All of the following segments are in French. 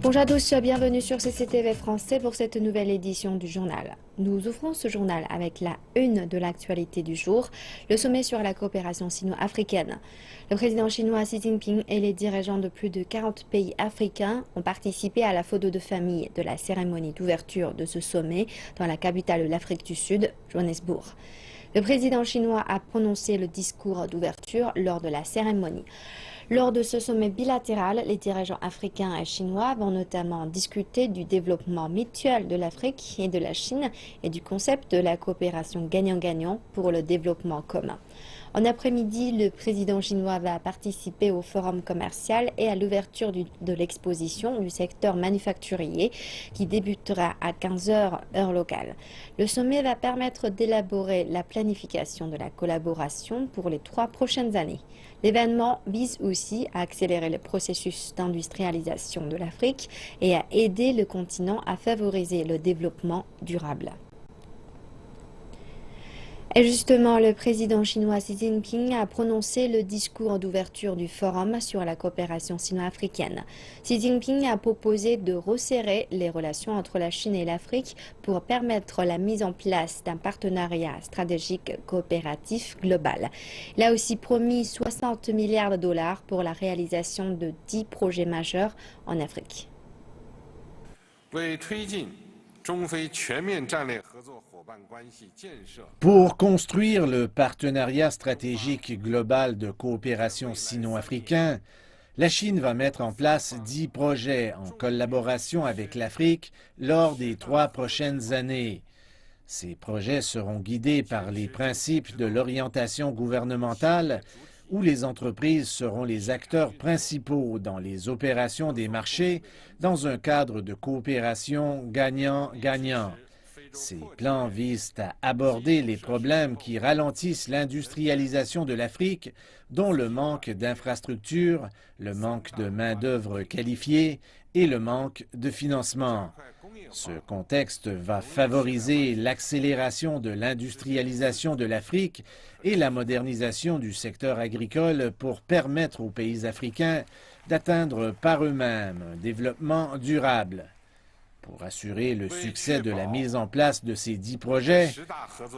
Bonjour à tous, bienvenue sur CCTV Français pour cette nouvelle édition du journal. Nous ouvrons ce journal avec la une de l'actualité du jour, le sommet sur la coopération sino-africaine. Le président chinois Xi Jinping et les dirigeants de plus de 40 pays africains ont participé à la photo de famille de la cérémonie d'ouverture de ce sommet dans la capitale de l'Afrique du Sud, Johannesburg. Le président chinois a prononcé le discours d'ouverture lors de la cérémonie. Lors de ce sommet bilatéral, les dirigeants africains et chinois vont notamment discuter du développement mutuel de l'Afrique et de la Chine et du concept de la coopération gagnant-gagnant pour le développement commun. En après-midi, le président chinois va participer au forum commercial et à l'ouverture de l'exposition du secteur manufacturier qui débutera à 15 h heure locale. Le sommet va permettre d'élaborer la planification de la collaboration pour les 3 prochaines années. L'événement vise aussi à accélérer le processus d'industrialisation de l'Afrique et à aider le continent à favoriser le développement durable. Et justement, le président chinois Xi Jinping a prononcé le discours d'ouverture du forum sur la coopération sino-africaine. Xi Jinping a proposé de resserrer les relations entre la Chine et l'Afrique pour permettre la mise en place d'un partenariat stratégique coopératif global. Il a aussi promis 60 milliards de dollars pour la réalisation de 10 projets majeurs en Afrique. Pour construire le partenariat stratégique global de coopération sino-africain, la Chine va mettre en place 10 projets en collaboration avec l'Afrique lors des 3 prochaines années. Ces projets seront guidés par les principes de l'orientation gouvernementale où les entreprises seront les acteurs principaux dans les opérations des marchés dans un cadre de coopération gagnant-gagnant. Ces plans visent à aborder les problèmes qui ralentissent l'industrialisation de l'Afrique, dont le manque d'infrastructures, le manque de main-d'œuvre qualifiée et le manque de financement. Ce contexte va favoriser l'accélération de l'industrialisation de l'Afrique et la modernisation du secteur agricole pour permettre aux pays africains d'atteindre par eux-mêmes un développement durable. Pour assurer le succès de la mise en place de ces 10 projets,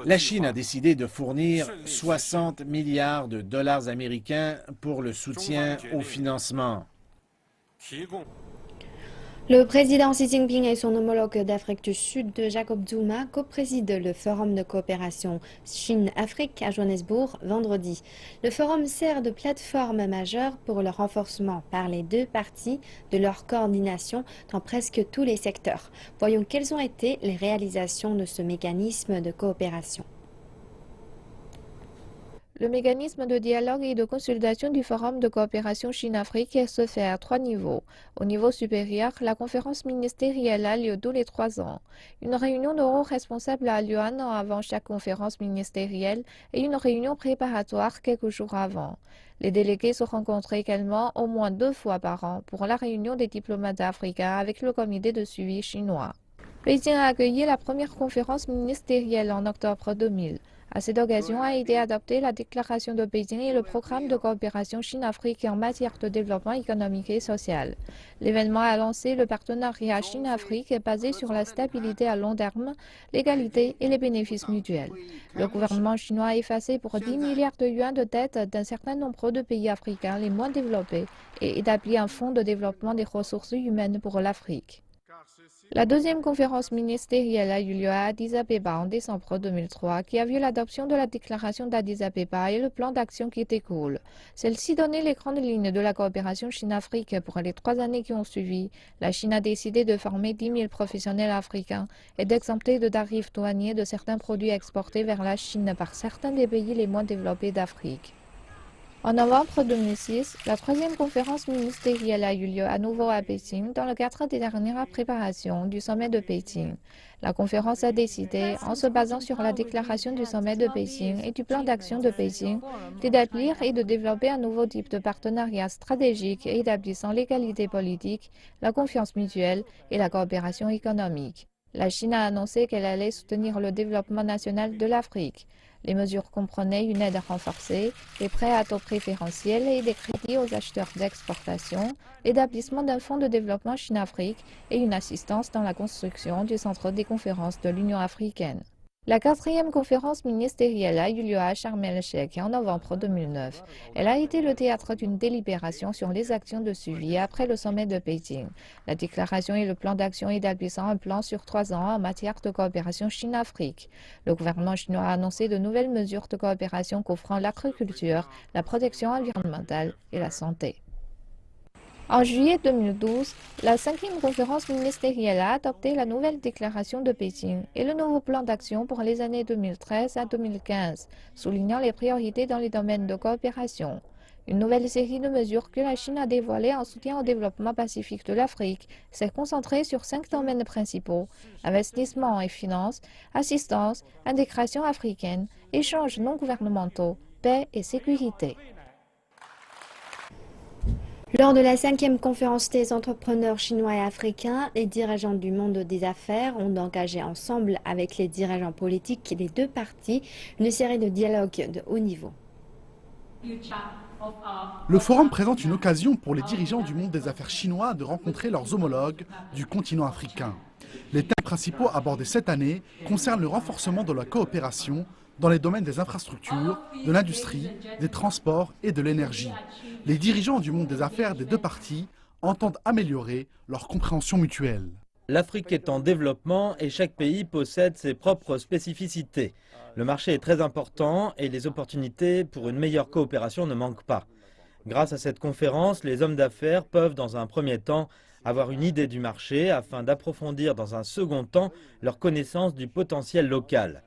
la Chine a décidé de fournir 60 milliards de dollars américains pour le soutien au financement. Le président Xi Jinping et son homologue d'Afrique du Sud, Jacob Zuma, coprésident le forum de coopération Chine-Afrique à Johannesburg vendredi. Le forum sert de plateforme majeure pour le renforcement par les deux parties de leur coordination dans presque tous les secteurs. Voyons quelles ont été les réalisations de ce mécanisme de coopération. Le mécanisme de dialogue et de consultation du Forum de coopération Chine-Afrique se fait à 3 niveaux. Au niveau supérieur, la conférence ministérielle a lieu tous les 3 ans. Une réunion de hauts responsables a lieu un an avant chaque conférence ministérielle et une réunion préparatoire quelques jours avant. Les délégués se rencontrent également au moins 2 fois par an pour la réunion des diplomates africains avec le comité de suivi chinois. Pékin a accueilli la première conférence ministérielle en octobre 2000. À cette occasion a été adoptée la déclaration de Pékin et le programme de coopération Chine-Afrique en matière de développement économique et social. L'événement a lancé le partenariat Chine-Afrique basé sur la stabilité à long terme, l'égalité et les bénéfices mutuels. Le gouvernement chinois a effacé pour 10 milliards de yuans de dettes d'un certain nombre de pays africains les moins développés et établi un fonds de développement des ressources humaines pour l'Afrique. La deuxième conférence ministérielle a eu lieu à Addis Abeba en décembre 2003, qui a vu l'adoption de la déclaration d'Addis Abeba et le plan d'action qui découle. Celle-ci donnait les grandes lignes de la coopération Chine-Afrique pour les 3 années qui ont suivi. La Chine a décidé de former 10 000 professionnels africains et d'exempter de tarifs douaniers de certains produits exportés vers la Chine par certains des pays les moins développés d'Afrique. En novembre 2006, la troisième conférence ministérielle a eu lieu à nouveau à Pékin dans le cadre des dernières préparations du sommet de Pékin. La conférence a décidé, en se basant sur la déclaration du sommet de Pékin et du plan d'action de Pékin, d'établir et de développer un nouveau type de partenariat stratégique établissant l'égalité politique, la confiance mutuelle et la coopération économique. La Chine a annoncé qu'elle allait soutenir le développement national de l'Afrique. Les mesures comprenaient une aide renforcée, des prêts à taux préférentiels et des crédits aux acheteurs d'exportation, l'établissement d'un fonds de développement Chine-Afrique et une assistance dans la construction du centre des conférences de l'Union africaine. La 4e conférence ministérielle a eu lieu à Sharm el-Sheikh en novembre 2009. Elle a été le théâtre d'une délibération sur les actions de suivi après le sommet de Pékin. La déclaration est le plan d'action établissant un plan sur 3 ans en matière de coopération Chine-Afrique. Le gouvernement chinois a annoncé de nouvelles mesures de coopération couvrant l'agriculture, la protection environnementale et la santé. En juillet 2012, la 5e conférence ministérielle a adopté la nouvelle déclaration de Pékin et le nouveau plan d'action pour les années 2013 à 2015, soulignant les priorités dans les domaines de coopération. Une nouvelle série de mesures que la Chine a dévoilées en soutien au développement pacifique de l'Afrique s'est concentrée sur 5 domaines principaux: investissement et finances, assistance, intégration africaine, échanges non gouvernementaux, paix et sécurité. Lors de la 5e conférence des entrepreneurs chinois et africains, les dirigeants du monde des affaires ont engagé ensemble avec les dirigeants politiques des deux parties une série de dialogues de haut niveau. Le forum présente une occasion pour les dirigeants du monde des affaires chinois de rencontrer leurs homologues du continent africain. Les thèmes principaux abordés cette année concernent le renforcement de la coopération dans les domaines des infrastructures, de l'industrie, des transports et de l'énergie. Les dirigeants du monde des affaires des deux parties entendent améliorer leur compréhension mutuelle. L'Afrique est en développement et chaque pays possède ses propres spécificités. Le marché est très important et les opportunités pour une meilleure coopération ne manquent pas. Grâce à cette conférence, les hommes d'affaires peuvent dans un premier temps avoir une idée du marché afin d'approfondir dans un second temps leur connaissance du potentiel local.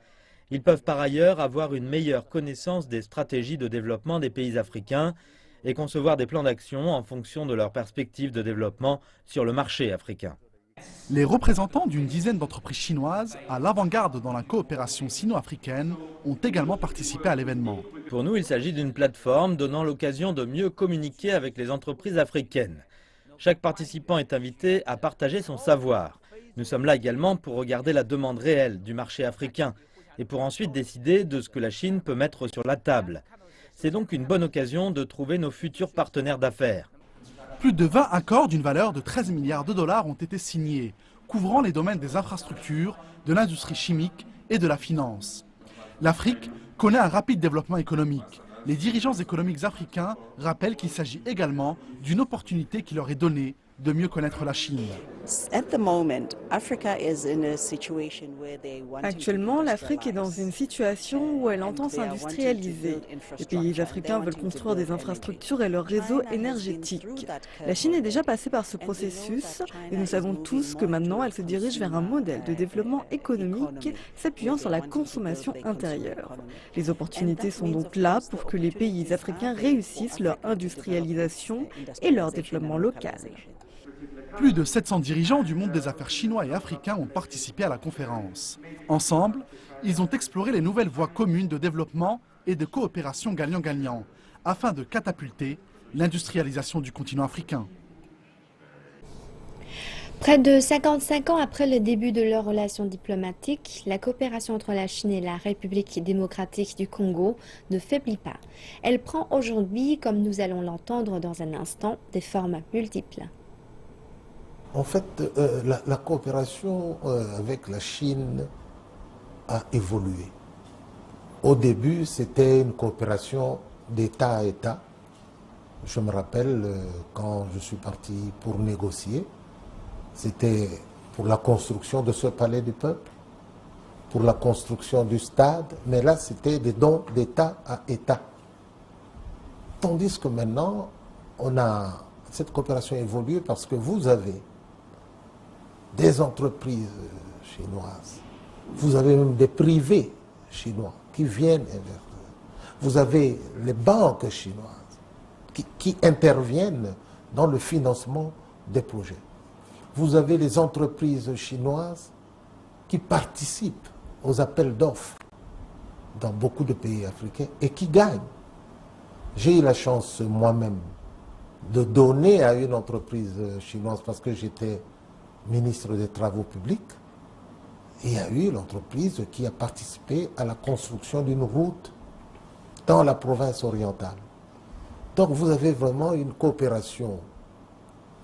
Ils peuvent par ailleurs avoir une meilleure connaissance des stratégies de développement des pays africains et concevoir des plans d'action en fonction de leurs perspectives de développement sur le marché africain. Les représentants d'une dizaine d'entreprises chinoises à l'avant-garde dans la coopération sino-africaine ont également participé à l'événement. Pour nous, il s'agit d'une plateforme donnant l'occasion de mieux communiquer avec les entreprises africaines. Chaque participant est invité à partager son savoir. Nous sommes là également pour regarder la demande réelle du marché africain et pour ensuite décider de ce que la Chine peut mettre sur la table. C'est donc une bonne occasion de trouver nos futurs partenaires d'affaires. Plus de 20 accords d'une valeur de 13 milliards de dollars ont été signés, couvrant les domaines des infrastructures, de l'industrie chimique et de la finance. L'Afrique connaît un rapide développement économique. Les dirigeants économiques africains rappellent qu'il s'agit également d'une opportunité qui leur est donnée de mieux connaître la Chine. Actuellement, l'Afrique est dans une situation où elle entend s'industrialiser. Les pays africains veulent construire des infrastructures et leur réseau énergétique. La Chine est déjà passée par ce processus et nous savons tous que maintenant elle se dirige vers un modèle de développement économique s'appuyant sur la consommation intérieure. Les opportunités sont donc là pour que les pays africains réussissent leur industrialisation et leur développement local. Plus de 700 dirigeants du monde des affaires chinois et africains ont participé à la conférence. Ensemble, ils ont exploré les nouvelles voies communes de développement et de coopération gagnant-gagnant, afin de catapulter l'industrialisation du continent africain. Près de 55 ans après le début de leurs relations diplomatiques, la coopération entre la Chine et la République démocratique du Congo ne faiblit pas. Elle prend aujourd'hui, comme nous allons l'entendre dans un instant, des formes multiples. En fait, la coopération avec la Chine a évolué. Au début, c'était une coopération d'État à État. Je me rappelle quand je suis parti pour négocier, c'était pour la construction de ce palais du peuple, pour la construction du stade, mais là, c'était des dons d'État à État. Tandis que maintenant, cette coopération a évolué parce que vous avez des entreprises chinoises, vous avez même des privés chinois qui viennent investir. Vous avez les banques chinoises qui interviennent dans le financement des projets. Vous avez les entreprises chinoises qui participent aux appels d'offres dans beaucoup de pays africains et qui gagnent. J'ai eu la chance moi-même de donner à une entreprise chinoise parce que j'étais ministre des Travaux publics il y a eu l'entreprise qui a participé à la construction d'une route dans la province orientale. Donc vous avez vraiment une coopération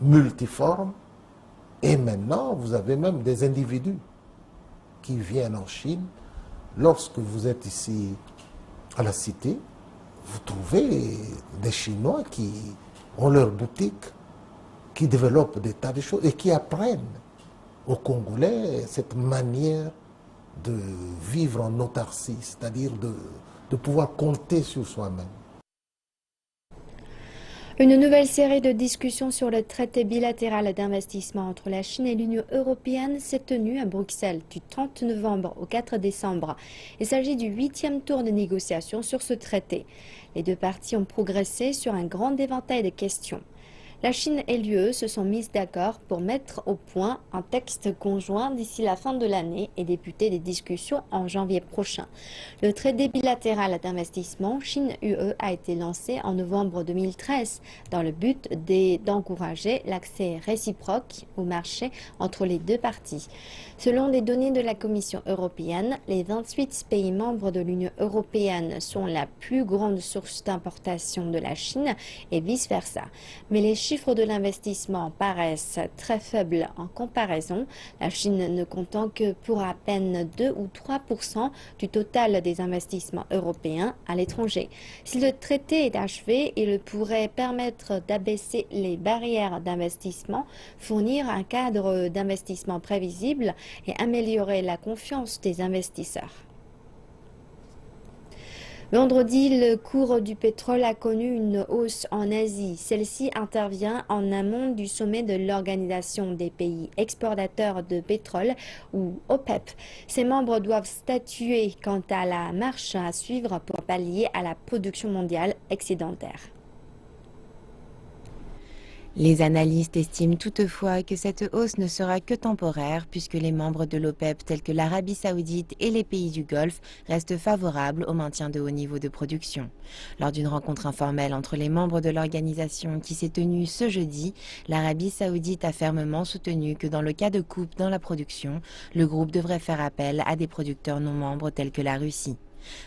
multiforme et maintenant vous avez même des individus qui viennent en Chine. Lorsque vous êtes ici à la Cité, vous trouvez des Chinois qui ont leur boutique, qui développent des tas de choses et qui apprennent aux Congolais cette manière de vivre en autarcie, c'est-à-dire de pouvoir compter sur soi-même. Une nouvelle série de discussions sur le traité bilatéral d'investissement entre la Chine et l'Union européenne s'est tenue à Bruxelles du 30 novembre au 4 décembre. Il s'agit du 8e tour de négociation sur ce traité. Les deux parties ont progressé sur un grand éventail de questions. La Chine et l'UE se sont mises d'accord pour mettre au point un texte conjoint d'ici la fin de l'année et débuter des discussions en janvier prochain. Le traité bilatéral d'investissement Chine-UE a été lancé en novembre 2013 dans le but d'encourager l'accès réciproque au marché entre les deux parties. Selon les données de la Commission européenne, les 28 pays membres de l'Union européenne sont la plus grande source d'importation de la Chine et vice-versa. Mais les chiffres de l'investissement paraissent très faibles en comparaison, la Chine ne comptant que pour à peine 2 ou 3% du total des investissements européens à l'étranger. Si le traité est achevé, il pourrait permettre d'abaisser les barrières d'investissement, fournir un cadre d'investissement prévisible et améliorer la confiance des investisseurs. Vendredi, le cours du pétrole a connu une hausse en Asie. Celle-ci intervient en amont du sommet de l'Organisation des pays exportateurs de pétrole, ou OPEP. Ses membres doivent statuer quant à la marche à suivre pour pallier à la production mondiale excédentaire. Les analystes estiment toutefois que cette hausse ne sera que temporaire puisque les membres de l'OPEP tels que l'Arabie saoudite et les pays du Golfe restent favorables au maintien de hauts niveaux de production. Lors d'une rencontre informelle entre les membres de l'organisation qui s'est tenue ce jeudi, l'Arabie saoudite a fermement soutenu que dans le cas de coupe dans la production, le groupe devrait faire appel à des producteurs non membres tels que la Russie.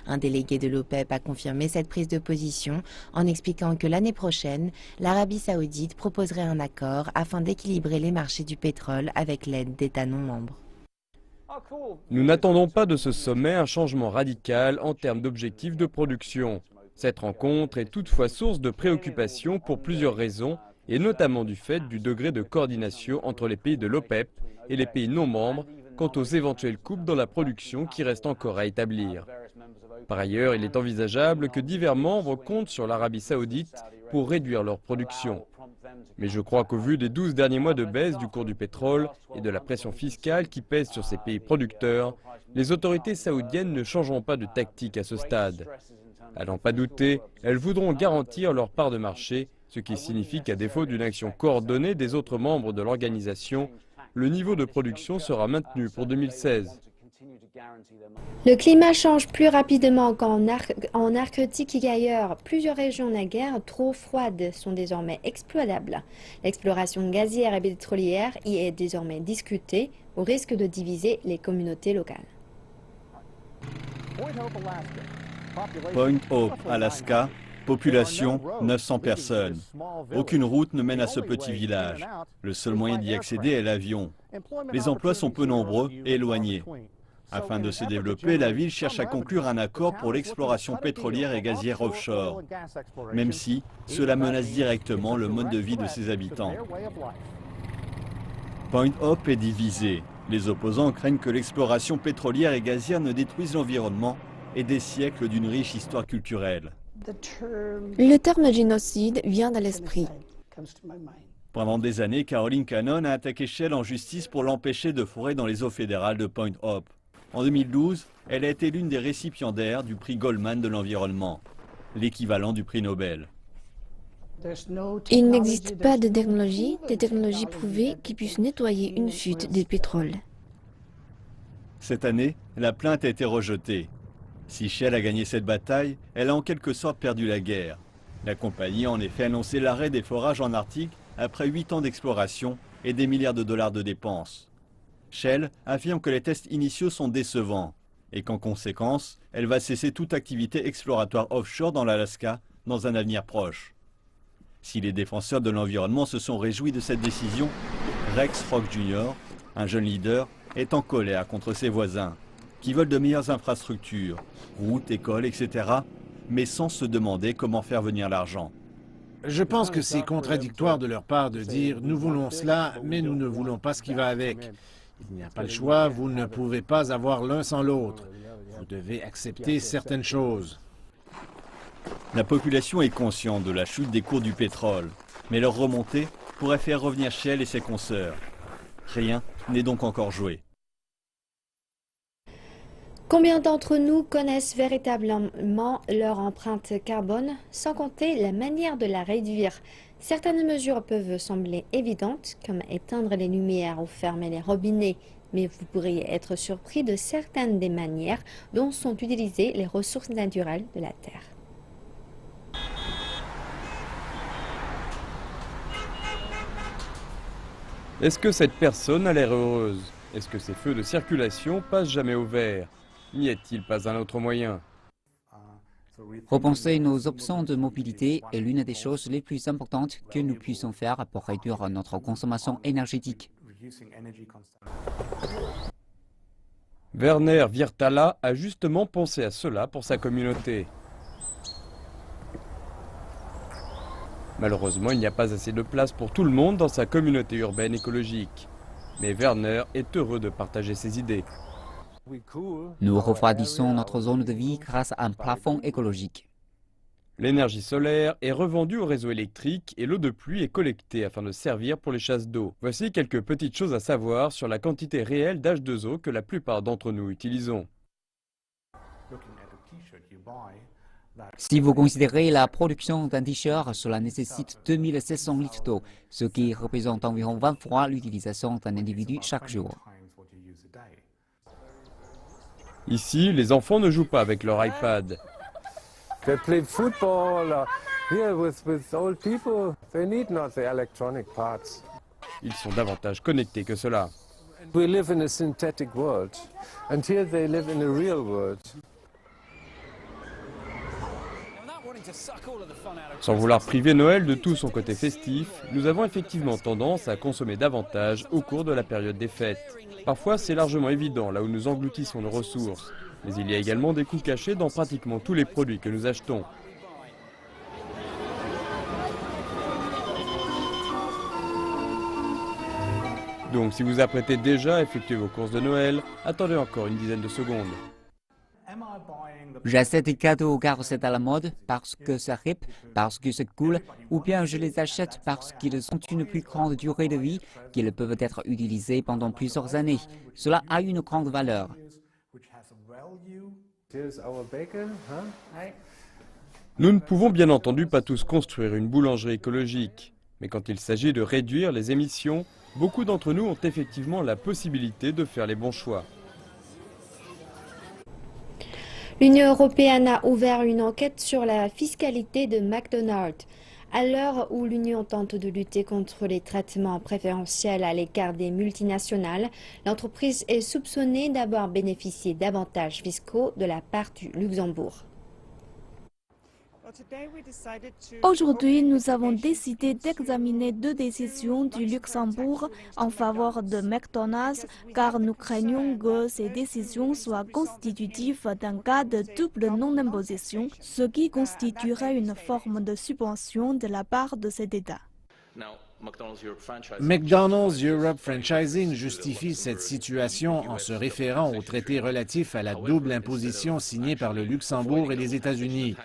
Un délégué de l'OPEP a confirmé cette prise de position en expliquant que l'année prochaine, l'Arabie saoudite proposerait un accord afin d'équilibrer les marchés du pétrole avec l'aide d'États non membres. Nous n'attendons pas de ce sommet un changement radical en termes d'objectifs de production. Cette rencontre est toutefois source de préoccupation pour plusieurs raisons, et notamment du fait du degré de coordination entre les pays de l'OPEP et les pays non membres quant aux éventuelles coupes dans la production qui restent encore à établir. Par ailleurs, il est envisageable que divers membres comptent sur l'Arabie saoudite pour réduire leur production. Mais je crois qu'au vu des 12 derniers mois de baisse du cours du pétrole et de la pression fiscale qui pèse sur ces pays producteurs, les autorités saoudiennes ne changeront pas de tactique à ce stade. À n'en pas douter, elles voudront garantir leur part de marché, ce qui signifie qu'à défaut d'une action coordonnée des autres membres de l'organisation, le niveau de production sera maintenu pour 2016. Le climat change plus rapidement qu'en Arctique qu'ailleurs. Plusieurs régions naguère trop froides sont désormais exploitables. L'exploration gazière et pétrolière y est désormais discutée au risque de diviser les communautés locales. Point Hope, Alaska, population 900 personnes. Aucune route ne mène à ce petit village. Le seul moyen d'y accéder est l'avion. Les emplois sont peu nombreux et éloignés. Afin de se développer, la ville cherche à conclure un accord pour l'exploration pétrolière et gazière offshore, même si cela menace directement le mode de vie de ses habitants. Point Hope est divisé. Les opposants craignent que l'exploration pétrolière et gazière ne détruise l'environnement et des siècles d'une riche histoire culturelle. Le terme génocide vient à l'esprit. Pendant des années, Caroline Cannon a attaqué Shell en justice pour l'empêcher de forer dans les eaux fédérales de Point Hope. En 2012, elle a été l'une des récipiendaires du prix Goldman de l'environnement, l'équivalent du prix Nobel. Il n'existe pas de technologie, des technologies prouvées qui puissent nettoyer une fuite de pétrole. Cette année, la plainte a été rejetée. Si Shell a gagné cette bataille, elle a en quelque sorte perdu la guerre. La compagnie a en effet annoncé l'arrêt des forages en Arctique après 8 ans d'exploration et des milliards de dollars de dépenses. Shell affirme que les tests initiaux sont décevants et qu'en conséquence, elle va cesser toute activité exploratoire offshore dans l'Alaska dans un avenir proche. Si les défenseurs de l'environnement se sont réjouis de cette décision, Rex Rock Jr., un jeune leader, est en colère contre ses voisins, qui veulent de meilleures infrastructures, routes, écoles, etc., mais sans se demander comment faire venir l'argent. Je pense que c'est contradictoire de leur part de dire « nous voulons cela, mais nous ne voulons pas ce qui va avec ». Il n'y a pas le choix, vous ne pouvez pas avoir l'un sans l'autre. Vous devez accepter certaines choses. La population est consciente de la chute des cours du pétrole, mais leur remontée pourrait faire revenir Shell et ses consoeurs. Rien n'est donc encore joué. Combien d'entre nous connaissent véritablement leur empreinte carbone, sans compter la manière de la réduire? Certaines mesures peuvent sembler évidentes, comme éteindre les lumières ou fermer les robinets, mais vous pourriez être surpris de certaines des manières dont sont utilisées les ressources naturelles de la Terre. Est-ce que cette personne a l'air heureuse? Est-ce que ces feux de circulation passent jamais au vert? N'y a-t-il pas un autre moyen? Repenser nos options de mobilité est l'une des choses les plus importantes que nous puissions faire pour réduire notre consommation énergétique. Werner Virtala a justement pensé à cela pour sa communauté. Malheureusement, il n'y a pas assez de place pour tout le monde dans sa communauté urbaine écologique. Mais Werner est heureux de partager ses idées. Nous refroidissons notre zone de vie grâce à un plafond écologique. L'énergie solaire est revendue au réseau électrique et l'eau de pluie est collectée afin de servir pour les chasses d'eau. Voici quelques petites choses à savoir sur la quantité réelle d'H2O que la plupart d'entre nous utilisons. Si vous considérez la production d'un t-shirt, cela nécessite 2700 litres d'eau, ce qui représente environ 20 fois l'utilisation d'un individu chaque jour. Ici, les enfants ne jouent pas avec leur iPad. They play football here with old people. They need not the electronic parts. Ils sont davantage connectés que cela. We live in a synthetic world, and here they live in a real world. Sans vouloir priver Noël de tout son côté festif, nous avons effectivement tendance à consommer davantage au cours de la période des fêtes. Parfois, c'est largement évident là où nous engloutissons nos ressources. Mais il y a également des coûts cachés dans pratiquement tous les produits que nous achetons. Donc si vous apprêtez déjà à effectuer vos courses de Noël, attendez encore une dizaine de secondes. J'achète des cadeaux car c'est à la mode, parce que ça rip, parce que c'est cool, ou bien je les achète parce qu'ils ont une plus grande durée de vie, qu'ils peuvent être utilisés pendant plusieurs années. Cela a une grande valeur. Nous ne pouvons bien entendu pas tous construire une boulangerie écologique, mais quand il s'agit de réduire les émissions, beaucoup d'entre nous ont effectivement la possibilité de faire les bons choix. L'Union européenne a ouvert une enquête sur la fiscalité de McDonald's. À l'heure où l'Union tente de lutter contre les traitements préférentiels à l'égard des multinationales, l'entreprise est soupçonnée d'avoir bénéficié d'avantages fiscaux de la part du Luxembourg. Aujourd'hui, nous avons décidé d'examiner 2 décisions du Luxembourg en faveur de McDonald's car nous craignons que ces décisions soient constitutives d'un cas de double non-imposition, ce qui constituerait une forme de subvention de la part de cet État. McDonald's Europe Franchising justifie cette situation en se référant au traité relatif à la double imposition signé par le Luxembourg et les États-Unis.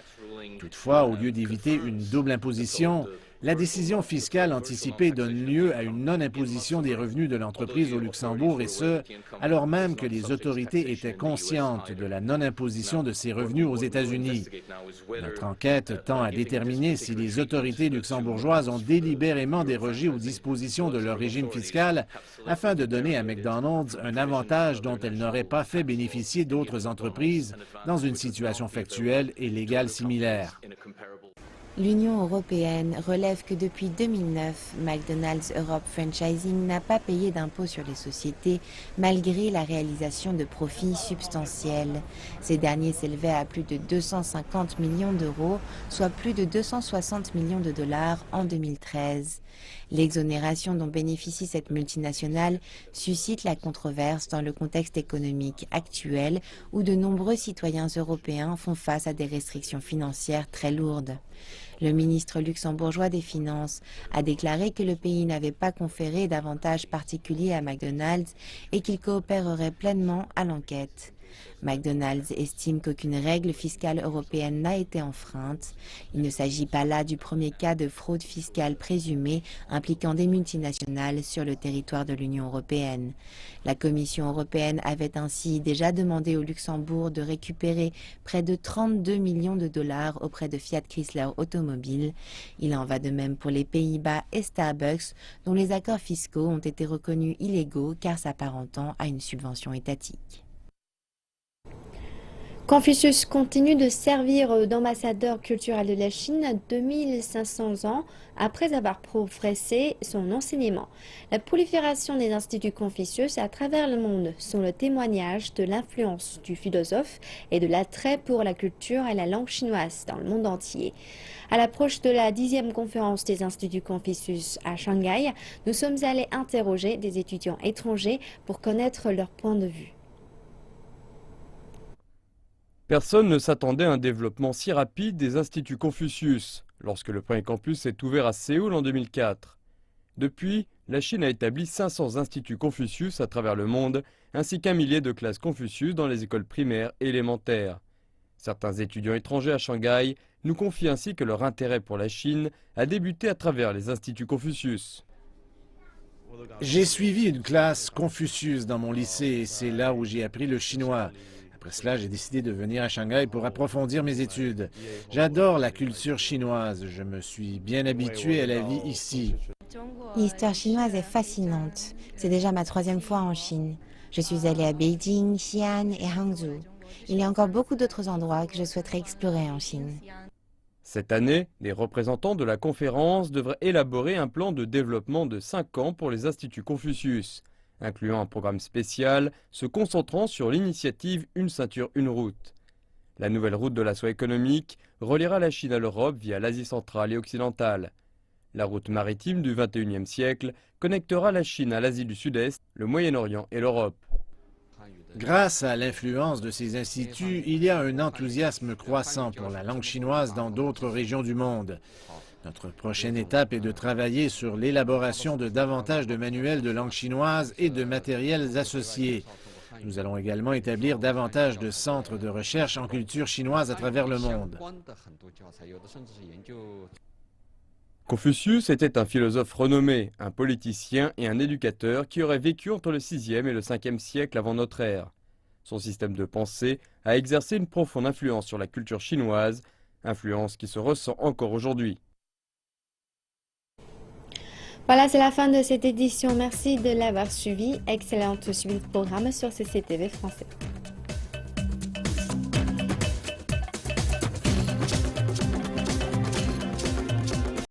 Toutefois, au lieu d'éviter une double imposition, la décision fiscale anticipée donne lieu à une non-imposition des revenus de l'entreprise au Luxembourg, et ce, alors même que les autorités étaient conscientes de la non-imposition de ces revenus aux États-Unis. Notre enquête tend à déterminer si les autorités luxembourgeoises ont délibérément dérogé aux dispositions de leur régime fiscal afin de donner à McDonald's un avantage dont elle n'aurait pas fait bénéficier d'autres entreprises dans une situation factuelle et légale similaire. L'Union européenne relève que depuis 2009, McDonald's Europe Franchising n'a pas payé d'impôt sur les sociétés malgré la réalisation de profits substantiels. Ces derniers s'élevaient à plus de 250 millions d'euros, soit plus de 260 millions de dollars en 2013. L'exonération dont bénéficie cette multinationale suscite la controverse dans le contexte économique actuel où de nombreux citoyens européens font face à des restrictions financières très lourdes. Le ministre luxembourgeois des Finances a déclaré que le pays n'avait pas conféré d'avantages particuliers à McDonald's et qu'il coopérerait pleinement à l'enquête. McDonald's estime qu'aucune règle fiscale européenne n'a été enfreinte. Il ne s'agit pas là du premier cas de fraude fiscale présumée impliquant des multinationales sur le territoire de l'Union européenne. La Commission européenne avait ainsi déjà demandé au Luxembourg de récupérer près de 32 millions de dollars auprès de Fiat Chrysler Automobile. Il en va de même pour les Pays-Bas et Starbucks, dont les accords fiscaux ont été reconnus illégaux car s'apparentant à une subvention étatique. Confucius continue de servir d'ambassadeur culturel de la Chine 2500 ans après avoir progressé son enseignement. La prolifération des instituts Confucius à travers le monde sont le témoignage de l'influence du philosophe et de l'attrait pour la culture et la langue chinoise dans le monde entier. À l'approche de la 10e conférence des instituts Confucius à Shanghai, nous sommes allés interroger des étudiants étrangers pour connaître leur point de vue. Personne ne s'attendait à un développement si rapide des instituts Confucius, lorsque le premier campus s'est ouvert à Séoul en 2004. Depuis, la Chine a établi 500 instituts Confucius à travers le monde, ainsi qu'1 millier de classes Confucius dans les écoles primaires et élémentaires. Certains étudiants étrangers à Shanghai nous confient ainsi que leur intérêt pour la Chine a débuté à travers les instituts Confucius. J'ai suivi une classe Confucius dans mon lycée et c'est là où j'ai appris le chinois. Après cela, j'ai décidé de venir à Shanghai pour approfondir mes études. J'adore la culture chinoise. Je me suis bien habitué à la vie ici. L'histoire chinoise est fascinante. C'est déjà ma 3e fois en Chine. Je suis allée à Beijing, Xi'an et Hangzhou. Il y a encore beaucoup d'autres endroits que je souhaiterais explorer en Chine. Cette année, les représentants de la conférence devraient élaborer un plan de développement de 5 ans pour les instituts Confucius, incluant un programme spécial se concentrant sur l'initiative Une ceinture, une route. La nouvelle route de la soie économique reliera la Chine à l'Europe via l'Asie centrale et occidentale. La route maritime du XXIe siècle connectera la Chine à l'Asie du Sud-Est, le Moyen-Orient et l'Europe. Grâce à l'influence de ces instituts, il y a un enthousiasme croissant pour la langue chinoise dans d'autres régions du monde. Notre prochaine étape est de travailler sur l'élaboration de davantage de manuels de langue chinoise et de matériels associés. Nous allons également établir davantage de centres de recherche en culture chinoise à travers le monde. Confucius était un philosophe renommé, un politicien et un éducateur qui aurait vécu entre le 6e et le 5e siècle avant notre ère. Son système de pensée a exercé une profonde influence sur la culture chinoise, influence qui se ressent encore aujourd'hui. Voilà, c'est la fin de cette édition. Merci de l'avoir suivi. Excellente suite de programme sur CCTV français.